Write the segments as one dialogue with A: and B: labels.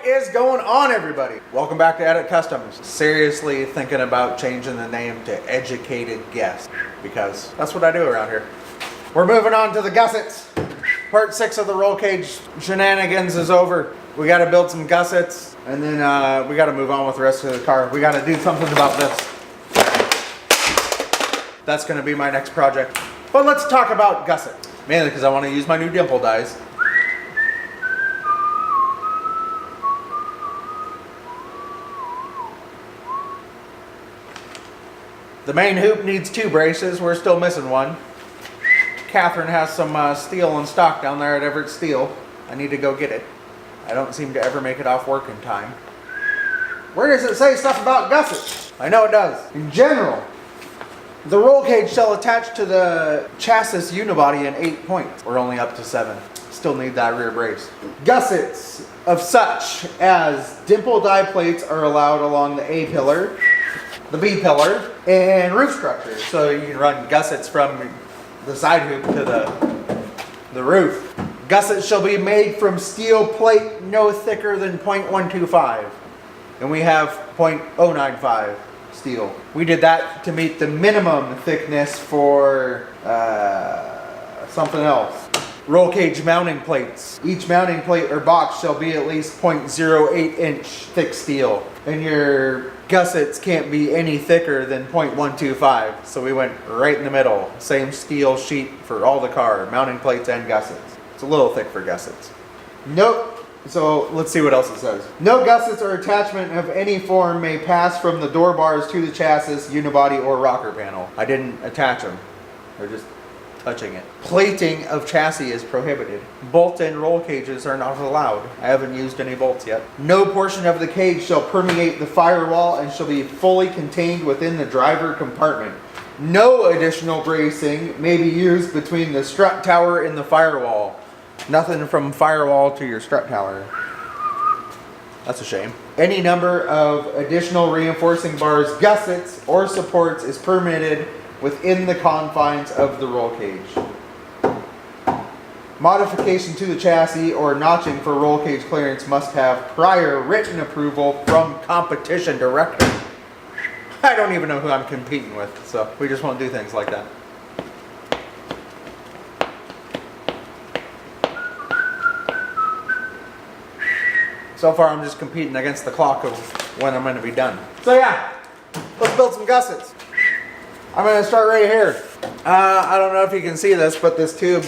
A: is going on, everybody? Welcome back to Edit Customs. Seriously thinking about changing the name to Educated Guest, because that's what I do around here. We're moving on to the gussets. Part 6 of the roll cage shenanigans is over. We got to build some gussets, and then we got to move on with the rest of the car. We got to do something about this. That's going to be my next project. But let's talk about gussets. Mainly because I want to use my new dimple dies. The main hoop needs 2 braces. We're still missing one. Catherine has some steel in stock down there at Everett Steel. I need to go get it. I don't seem to ever make it off work in time. Where does it say stuff about gussets? I know it does. In general, the roll cage shall attach to the chassis unibody in 8 points. We're only up to 7. Still need that rear brace. Gussets of such as dimple die plates are allowed along the A pillar, the B pillar, and roof structure. So you can run gussets from the side hoop to the roof. Gussets shall be made from steel plate no thicker than 0.125. And we have 0.095 steel. We did that to meet the minimum thickness for something else. Roll cage mounting plates. Each mounting plate or box shall be at least 0.08 inch thick steel. And your gussets can't be any thicker than 0.125. So we went right in the middle. Same steel sheet for all the car, mounting plates and gussets. It's a little thick for gussets. Nope. So let's see what else it says. No gussets or attachment of any form may pass from the door bars to the chassis, unibody, or rocker panel. I didn't attach them. They're just touching it. Plating of chassis is prohibited. Bolt and roll cages are not allowed. I haven't used any bolts yet. No portion of the cage shall permeate the firewall and shall be fully contained within the driver compartment. No additional bracing may be used between the strut tower and the firewall. Nothing from firewall to your strut tower. That's a shame. Any number of additional reinforcing bars, gussets, or supports is permitted within the confines of the roll cage. Modification to the chassis or notching for roll cage clearance must have prior written approval from competition director. I don't even know who I'm competing with, so we just won't do things like that. So far I'm just competing against the clock of when I'm going to be done. So yeah, let's build some gussets. I'm going to start right here. I don't know if you can see this, but this tube,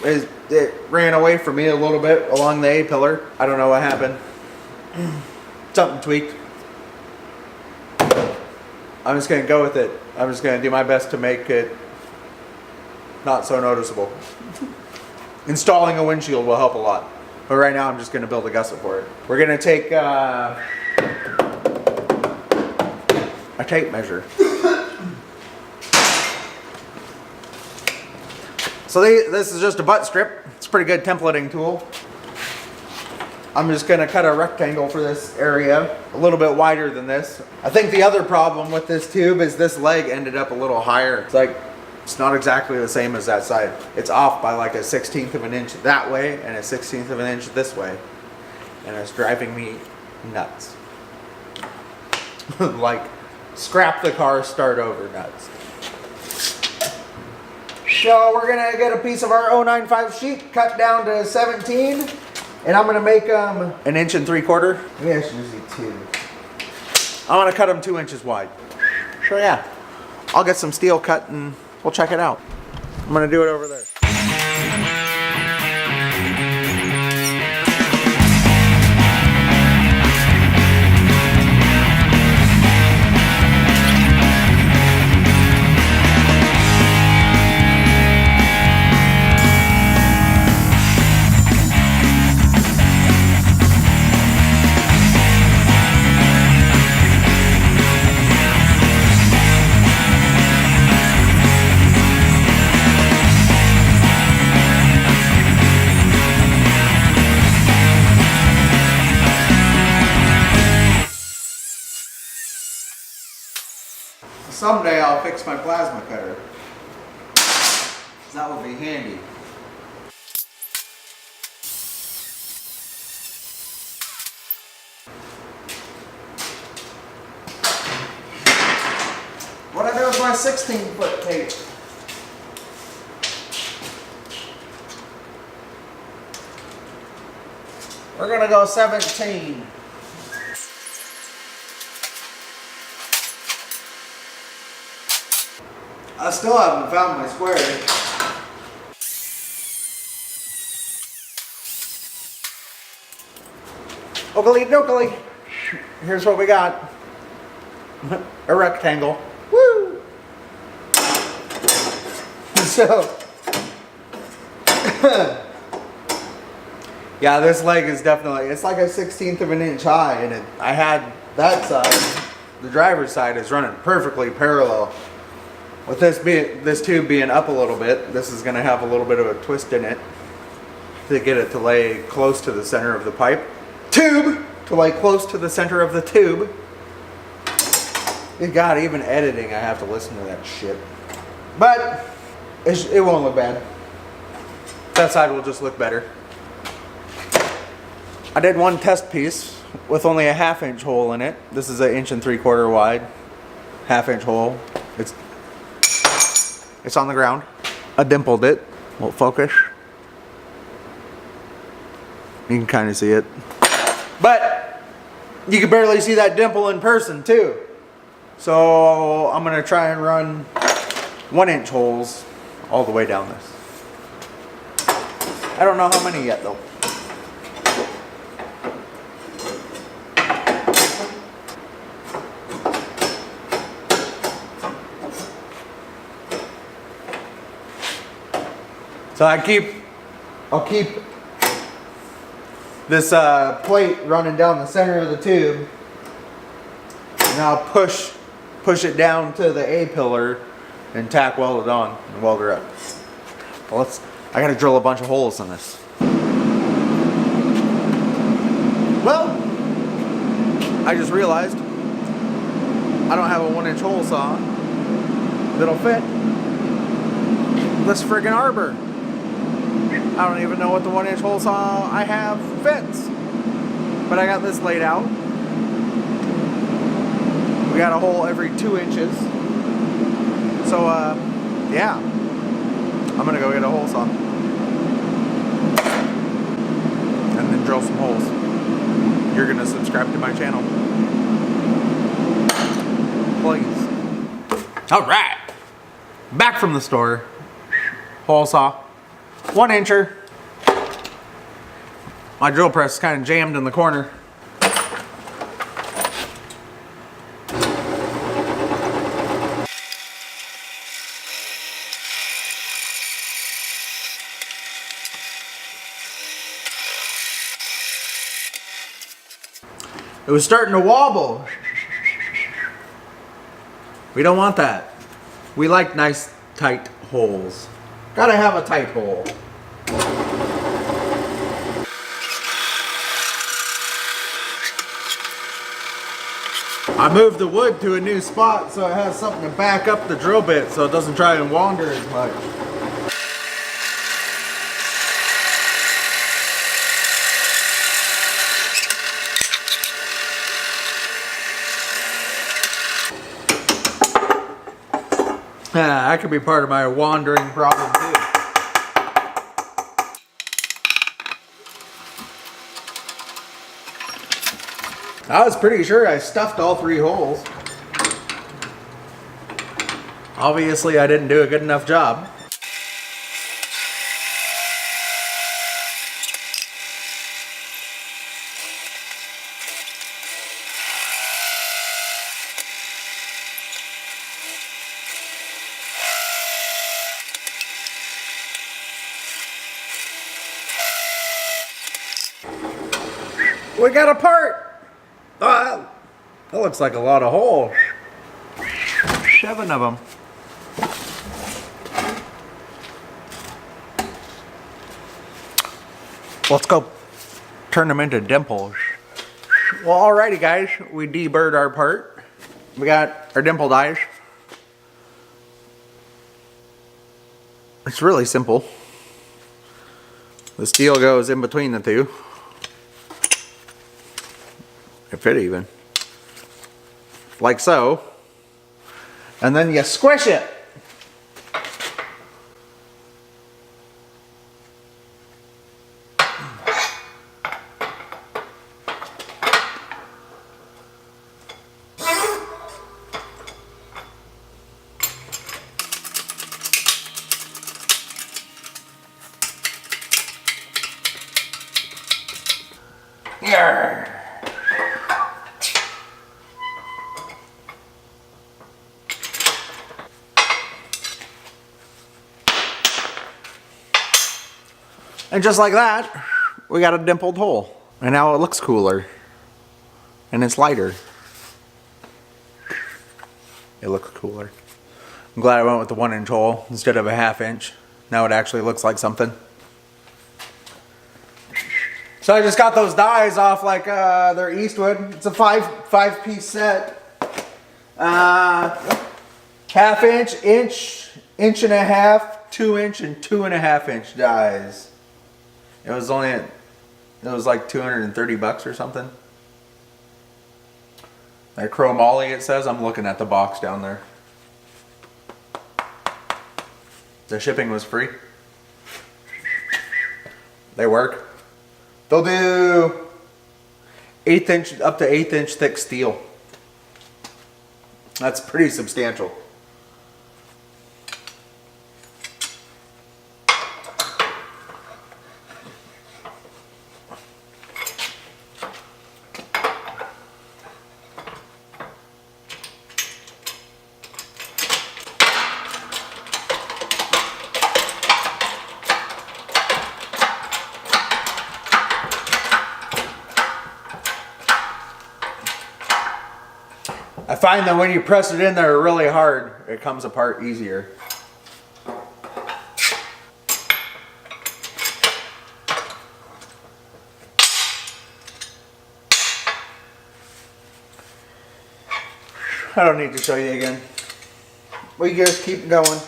A: it ran away from me a little bit along the A pillar. I don't know what happened. Something tweaked. I'm just going to go with it. I'm just going to do my best to make it not so noticeable. Installing a windshield will help a lot. But right now I'm just going to build a gusset for it. We're going to take a tape measure. So this is just a butt strip. It's a pretty good templating tool. I'm just going to cut a rectangle for this area, a little bit wider than this. I think the other problem with this tube is this leg ended up a little higher. It's not exactly the same as that side. It's off by like a 1/16 of an inch that way and a 1/16 of an inch this way. And it's driving me nuts. Like, scrap the car, start over nuts. So we're gonna get a piece of our 095 sheet, cut down to 17, and I'm gonna make them 1 3/4 inch. Maybe I should use 2. I wanna cut them 2 inches wide. So yeah, I'll get some steel cut and we'll check it out. I'm gonna do it over there. Someday I'll fix my plasma cutter. That will be handy. my 16-foot tape? We're gonna go 17. I still haven't found my square. Oakley dokley. Here's what we got. A rectangle. Woo! So, yeah, this leg is definitely, it's like a 1/16 of an inch high, and I had that side, the driver's side is running perfectly parallel. With this tube being up a little bit, this is gonna have a little bit of a twist in it to get it to lay close to the center of the pipe. Tube! To lay close to the center of the tube. Good God, even editing, I have to listen to that shit. But, it won't look bad. That side will just look better. I did one test piece with only a 1/2 inch hole in it. This is an 1 3/4 wide, 1/2 inch hole. It's on the ground. I dimpled it. Won't focus. You can kind of see it. But you can barely see that dimple in person too. So I'm gonna try and run 1-inch holes all the way down this. I don't know how many yet though. So I'll keep this plate running down the center of the tube, and I'll push it down to the A pillar and tack weld it on and weld her up. Well, I gotta drill a bunch of holes in this. Well, I just realized I don't have a 1-inch hole saw that'll fit this friggin' arbor. I don't even know what the 1-inch hole saw I have fits. But I got this laid out. We got a hole every 2 inches. So, yeah. I'm gonna go get a hole saw. And then drill some holes. You're gonna subscribe to my channel. Please. Alright. Back from the store. Hole saw. 1-incher. My drill press is kind of jammed in the corner. It was starting to wobble. We don't want that. We like nice tight holes. Gotta have a tight hole. I moved the wood to a new spot so it has something to back up the drill bit so it doesn't try and wander as much. That could be part of my wandering problem too. I was pretty sure I stuffed all 3 holes. Obviously, I didn't do a good enough job. We got a part! That looks like a lot of holes. 7 of them. Let's go turn them into dimples. Well, alrighty guys, we deburred our part. We got our dimple dies. It's really simple. The steel goes in between the two. It fit even. Like so. And then you squish it. Yarr. And just like that, we got a dimpled hole. And now it looks cooler. And it's lighter. It looks cooler. I'm glad I went with the 1-inch hole instead of a 1/2 inch. Now it actually looks like something. So I just got those dies off like they're Eastwood. It's a five-piece set. 1/2 inch, inch and a half, 2-inch, and 2.5-inch dies. It was like 230 bucks or something. That chromoly it says. I'm looking at the box down there. The shipping was free. They work. They'll do 1/8 inch up to 1/8 inch thick steel. That's pretty substantial. I find that when you press it in there really hard, it comes apart easier. I don't need to show you again. We just keep going.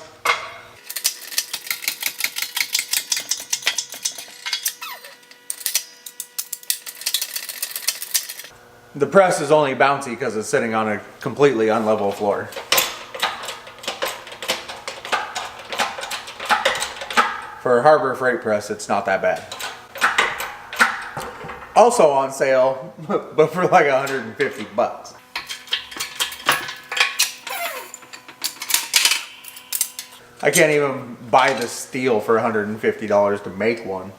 A: The press is only bouncy because it's sitting on a completely unlevel floor. For a Harbor Freight press, it's not that bad. Also on sale, but for like 150 bucks. I can't even buy the steel for $150 to make one.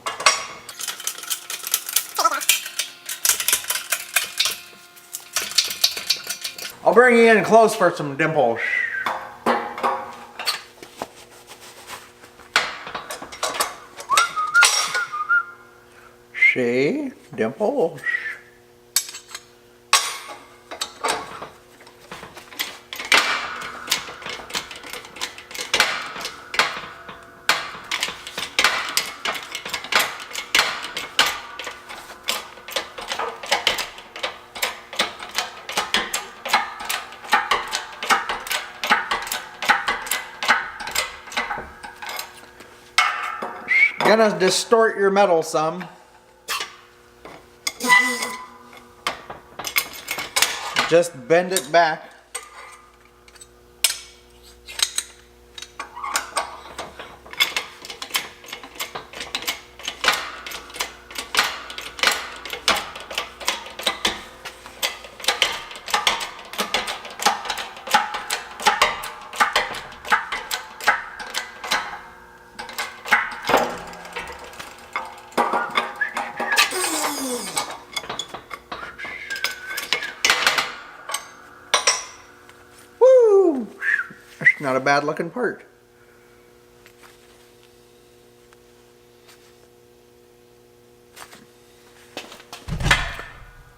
A: I'll bring you in close for some dimples. See? Dimples. Gonna distort your metal some. Just bend it back. Not a bad looking part.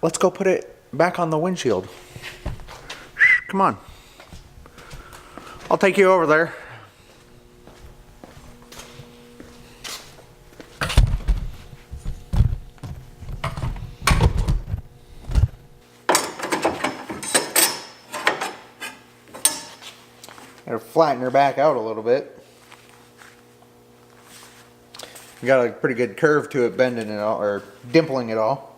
A: Let's go put it back on the windshield. Come on. I'll take you over there. Gotta flatten her back out a little bit. You got a pretty good curve to it, bending it all, or dimpling it all.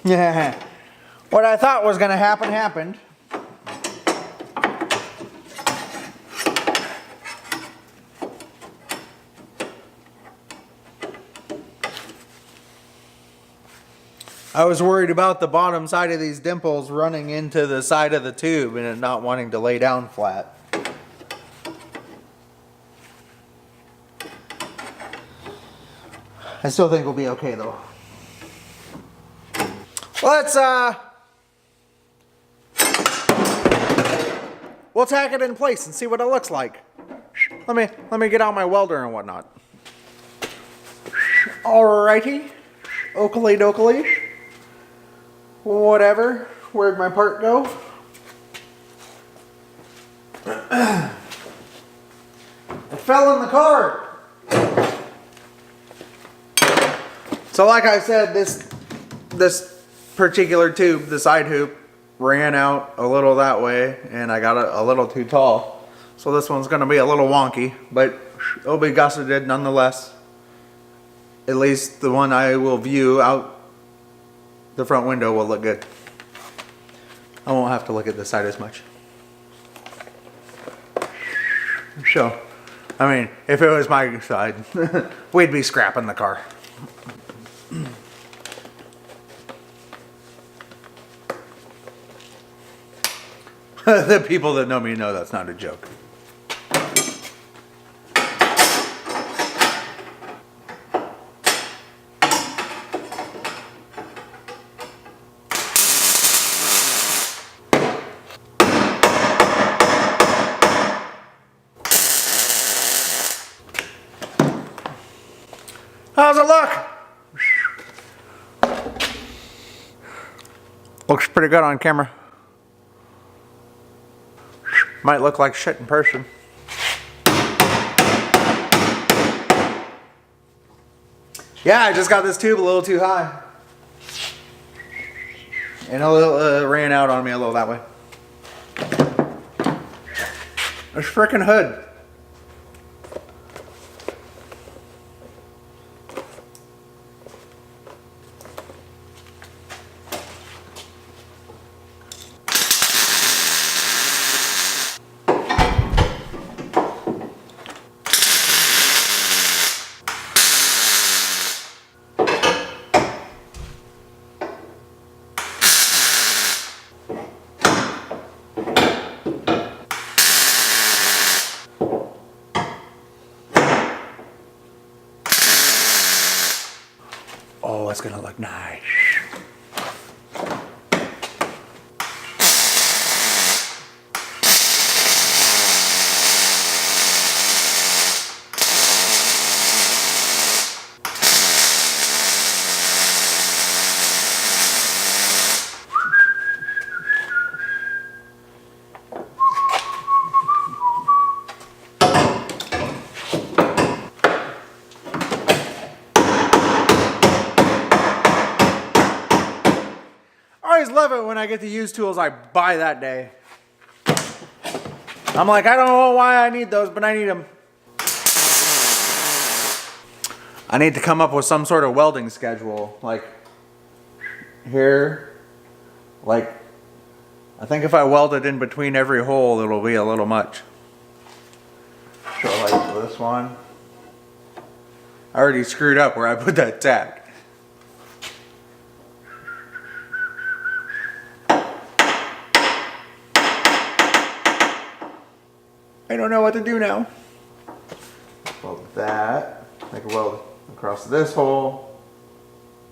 A: Yeah. What I thought was gonna happen happened. I was worried about the bottom side of these dimples running into the side of the tube and it not wanting to lay down flat. I still think we'll be okay though. Let's we'll tack it in place and see what it looks like. Let me get out my welder and whatnot. Alrighty. Oakley dokley. Whatever. Where'd my part go? It fell in the car. So like I said, this particular tube, the side hoop, ran out a little that way and I got it a little too tall. So this one's gonna be a little wonky, but it'll be gusseted nonetheless. At least the one I will view out the front window will look good. I won't have to look at the side as much. So, I mean, if it was my side, we'd be scrapping the car. The people that know me know that's not a joke. How's it look? Looks pretty good on camera. Might look like shit in person. Yeah, I just got this tube a little too high. And a little ran out on me a little that way. This frickin' hood. Oh, it's gonna look nice. I always love it when I get the used tools I buy that day. I'm like, I don't know why I need those, but I need them. I need to come up with some sort of welding schedule. Like, here, like, I think if I weld it in between every hole, it'll be a little much. So like this one. I already screwed up where I put that tack. I don't know what to do now. Weld that. I can weld across this hole.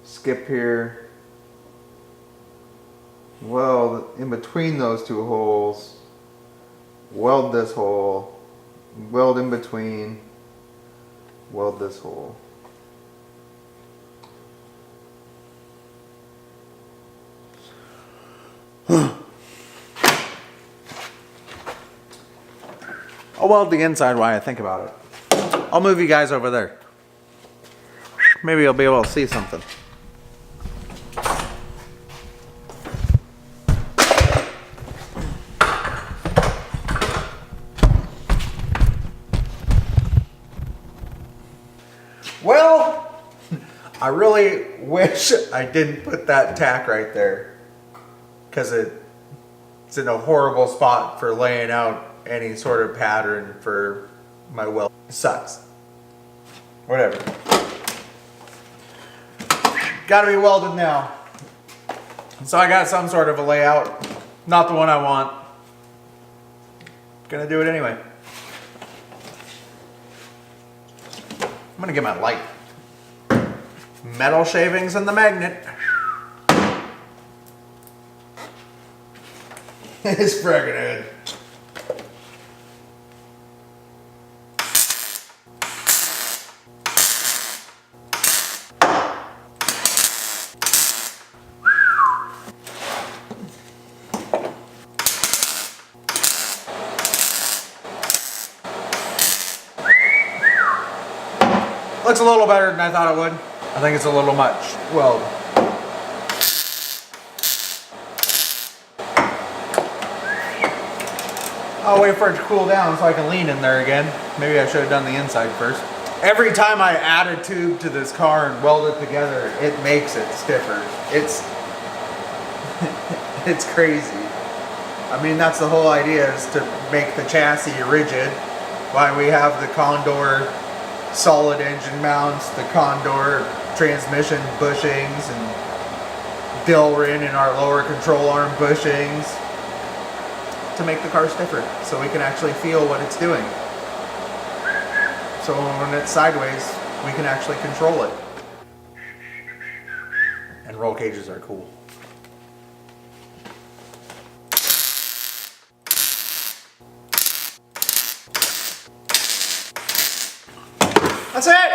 A: Skip here. Weld in between those two holes. Weld this hole. Weld in between. Weld this hole. I'll weld the inside while I think about it. I'll move you guys over there. Maybe you'll be able to see something. Well, I really wish I didn't put that tack right there, because it's in a horrible spot for laying out any sort of pattern for my weld. It sucks. Whatever. Gotta be welded now. So I got some sort of a layout. Not the one I want. Gonna do it anyway. I'm gonna get my light. Metal shavings and the magnet. It's friggin' good. Looks a little better than I thought it would. I think it's a little much weld. I'll wait for it to cool down so I can lean in there again. Maybe I should have done the inside first. Every time I add a tube to this car and weld it together, it makes it stiffer. It's it's crazy. I mean, that's the whole idea, is to make the chassis rigid. Why we have the Condor solid engine mounts, the Condor transmission bushings, and Delrin in our lower control arm bushings, to make the car stiffer so we can actually feel what it's doing. So when it's sideways, we can actually control it. And roll cages are cool. That's it!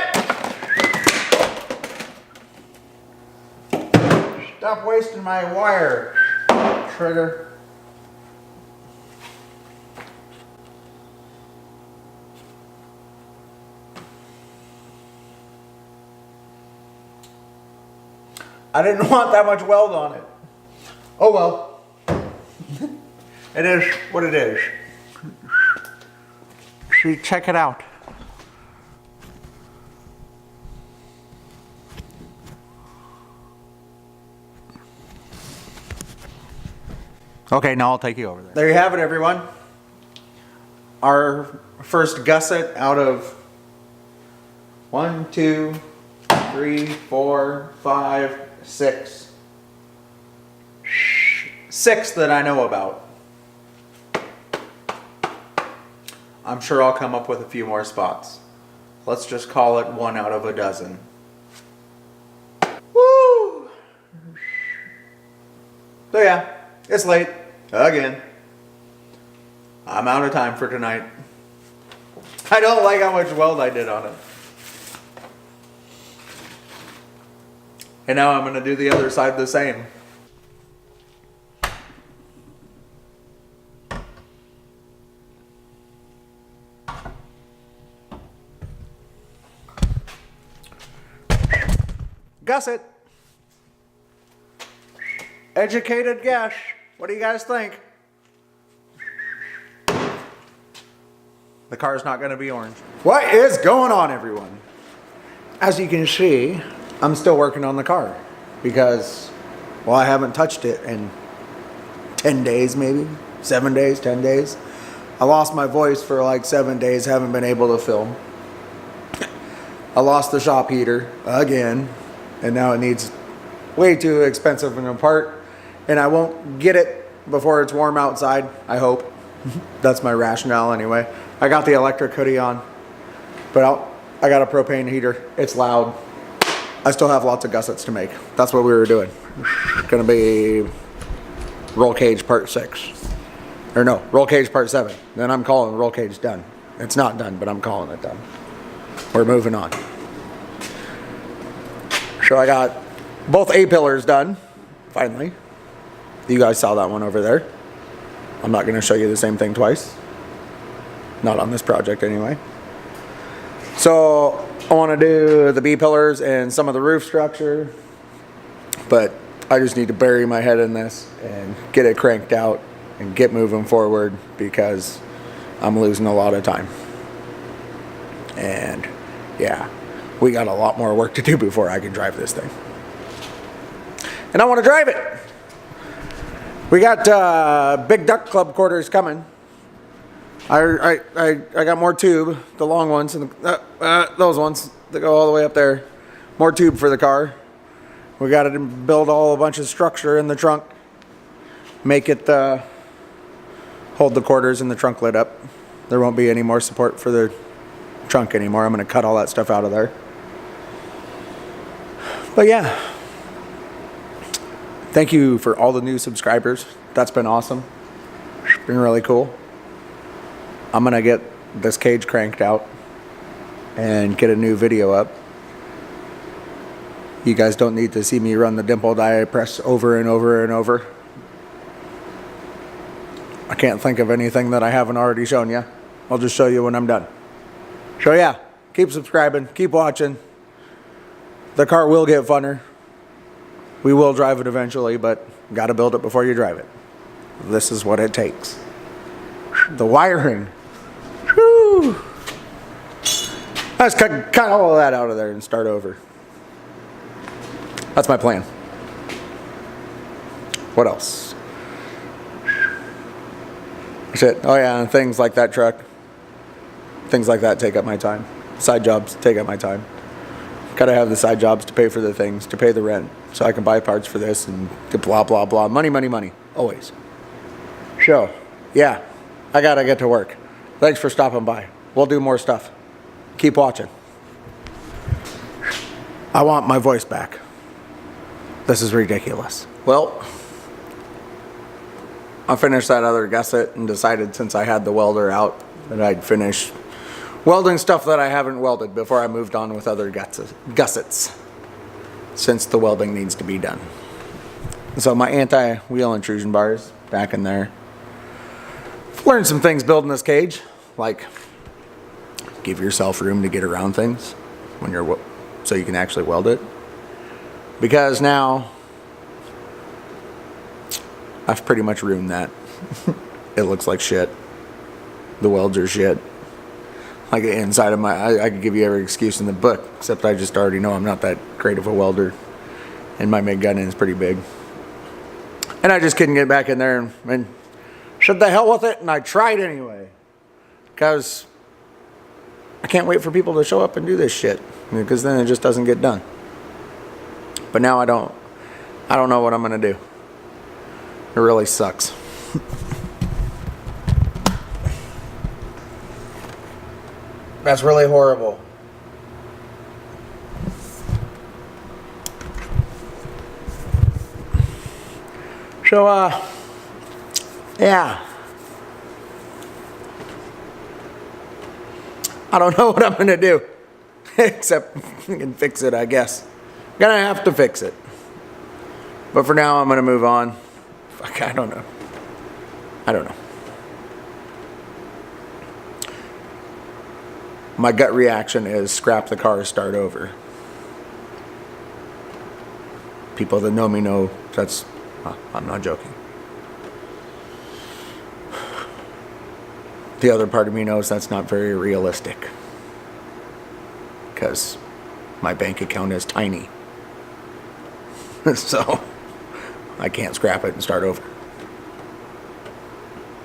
A: Stop wasting my wire, trigger. I didn't want that much weld on it. Oh well. It is what it is. See, check it out. Okay, now I'll take you over there. There you have it, everyone. Our first gusset out of 1, 2, 3, 4, 5, 6. 6 that I know about. I'm sure I'll come up with a few more spots. Let's just call it 1 out of a dozen. Woo! So yeah, it's late. Again. I'm out of time for tonight. I don't like how much weld I did on it. And now I'm going to do the other side the same. Gusset. Educated guess. What do you guys think? The car's not going to be orange. What is going on, everyone? As you can see, I'm still working on the car because, well, I haven't touched it in 10 days, maybe 7 days, 10 days. I lost my voice for like 7 days, haven't been able to film. I lost the shop heater again, and now it needs way too expensive of a part, and I won't get it before it's warm outside, I hope. That's my rationale anyway. I got the electric hoodie on, but I got a propane heater. It's loud. I still have lots of gussets to make. That's what we were doing. Gonna be roll cage part 6. Or no, roll cage part 7. Then I'm calling roll cage done. It's not done, but I'm calling it done. We're moving on. So I got both A-pillars done, finally. You guys saw that one over there. I'm not gonna show you the same thing twice. Not on this project anyway. So I wanna do the B-pillars and some of the roof structure, but I just need to bury my head in this and get it cranked out and get moving forward because I'm losing a lot of time. And yeah, we got a lot more work to do before I can drive this thing. And I want to drive it. We got big duck club quarters coming. I got more tube, the long ones, and those ones that go all the way up there. More tube for the car. We got to build a bunch of structure in the trunk. Make it hold the quarters and the trunk lid up. There won't be any more support for the trunk anymore. I'm going to cut all that stuff out of there. But yeah, thank you for all the new subscribers. That's been awesome. It's been really cool. I'm going to get this cage cranked out and get a new video up. You guys don't need to see me run the dimple die press over and over and over. I can't think of anything that I haven't already shown you. I'll just show you when I'm done. So yeah, keep subscribing, keep watching. The car will get funner. We will drive it eventually, but gotta build it before you drive it. This is what it takes. The wiring. Whew. Let's cut all of that out of there and start over. That's my plan. What else? That's it. Oh yeah, and things like that truck. Things like that take up my time. Side jobs take up my time. Gotta have the side jobs to pay for the things, to pay the rent, so I can buy parts for this and blah, blah, blah. Money, money, money. Always. So, yeah, I gotta get to work. Thanks for stopping by. We'll do more stuff. Keep watching. I want my voice back. This is ridiculous. Well, I finished that other gusset and decided since I had the welder out that I'd finish welding stuff that I haven't welded before I moved on with other gussets, since the welding needs to be done. So my anti-wheel intrusion bars back in there. Learned some things building this cage, like give yourself room to get around things when you're so you can actually weld it. Because now I've pretty much ruined that. It looks like shit. The welds are shit. Like the inside of my, I could give you every excuse in the book, except I just already know I'm not that great of a welder, and my MIG gun is pretty big. And I just couldn't get back in there and shut the hell with it, and I tried anyway. Because I can't wait for people to show up and do this shit, because then it just doesn't get done. But now I don't know what I'm gonna do. It really sucks. That's really horrible. So, yeah. I don't know what I'm gonna do. Except I can fix it, I guess. Gonna have to fix it. But for now, I'm gonna move on. Fuck, I don't know. My gut reaction is scrap the car, start over. People that know me know that's, I'm not joking. The other part of me knows that's not very realistic, because my bank account is tiny. So I can't scrap it and start over.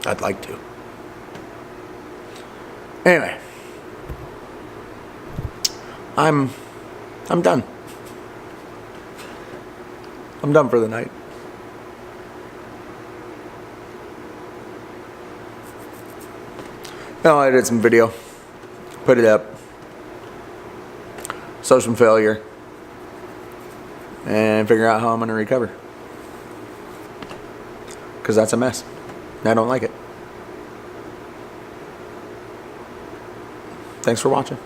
A: I'd like to. Anyway, I'm done. I'm done for the night. No, I did some video, put it up, show some failure, and figure out how I'm going to recover. Because that's a mess. And I don't like it. Thanks for watching.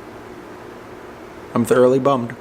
A: I'm thoroughly bummed.